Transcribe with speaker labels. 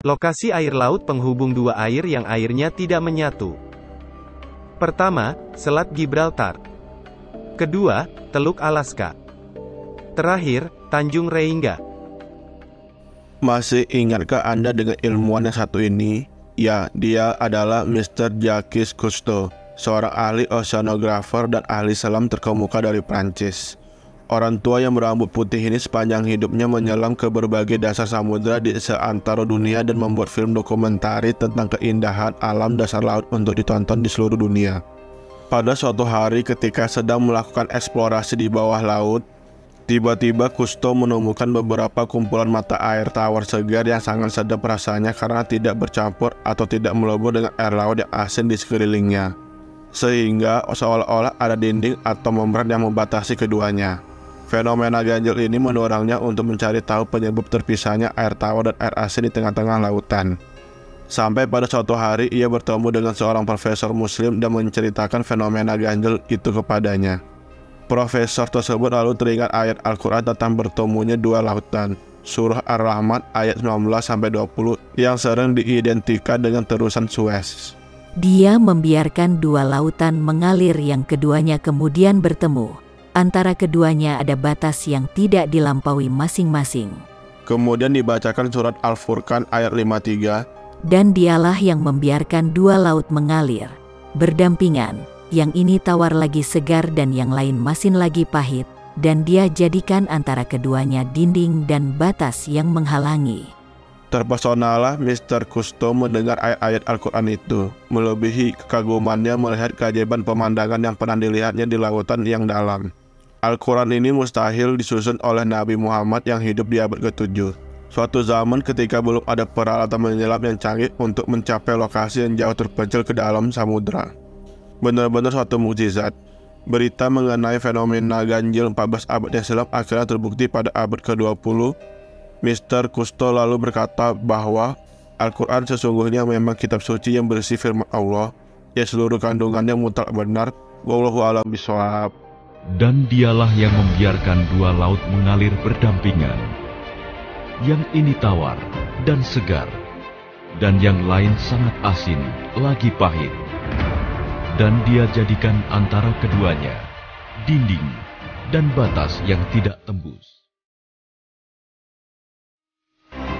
Speaker 1: Lokasi air laut penghubung dua air yang airnya tidak menyatu. Pertama, Selat Gibraltar. Kedua, Teluk Alaska. Terakhir, Tanjung Reinga.
Speaker 2: Masih ingatkah Anda dengan ilmuwan yang satu ini? Ya, dia adalah Mr. Jacques Cousteau, seorang ahli oceanografer dan ahli selam terkemuka dari Prancis. Orang tua yang berambut putih ini sepanjang hidupnya menyelam ke berbagai dasar samudera di seantero dunia dan membuat film dokumentari tentang keindahan alam dasar laut untuk ditonton di seluruh dunia. Pada suatu hari ketika sedang melakukan eksplorasi di bawah laut, tiba-tiba Cousteau menemukan beberapa kumpulan mata air tawar segar yang sangat sedap rasanya karena tidak bercampur atau tidak melebur dengan air laut yang asin di sekelilingnya. Sehingga seolah-olah ada dinding atau membran yang membatasi keduanya. Fenomena ganjil ini mendorongnya untuk mencari tahu penyebab terpisahnya air tawar dan air asin di tengah-tengah lautan. Sampai pada suatu hari ia bertemu dengan seorang profesor muslim dan menceritakan fenomena ganjil itu kepadanya. Profesor tersebut lalu teringat ayat Al-Quran tentang bertemunya dua lautan, Surah Ar-Rahman ayat 19-20 yang sering diidentikan dengan terusan Suez.
Speaker 3: Dia membiarkan dua lautan mengalir yang keduanya kemudian bertemu. Antara keduanya ada batas yang tidak dilampaui masing-masing.
Speaker 2: Kemudian dibacakan surat Al-Furqan ayat 53.
Speaker 3: Dan dialah yang membiarkan dua laut mengalir, berdampingan, yang ini tawar lagi segar dan yang lain masin lagi pahit, dan dia jadikan antara keduanya dinding dan batas yang menghalangi.
Speaker 2: Terpesonalah Mr. Cousteau mendengar ayat-ayat Al-Quran itu, melebihi kekagumannya melihat keajaiban pemandangan yang pernah dilihatnya di lautan yang dalam. Al-Quran ini mustahil disusun oleh Nabi Muhammad yang hidup di abad ke-7. Suatu zaman ketika belum ada peralatan menyelam yang canggih untuk mencapai lokasi yang jauh terpencil ke dalam samudera. Benar-benar suatu mukjizat. Berita mengenai fenomena ganjil 14 abad yang silam akhirnya terbukti pada abad ke-20. Mr. Cousteau lalu berkata bahwa Al-Quran sesungguhnya memang kitab suci yang berisi firman Allah, yang seluruh kandungannya mutlak benar. Wallahu a'lam bishawab.
Speaker 4: Dan dialah yang membiarkan dua laut mengalir berdampingan. Yang ini tawar dan segar, dan yang lain sangat asin, lagi pahit. Dan dia jadikan antara keduanya dinding dan batas yang tidak tembus.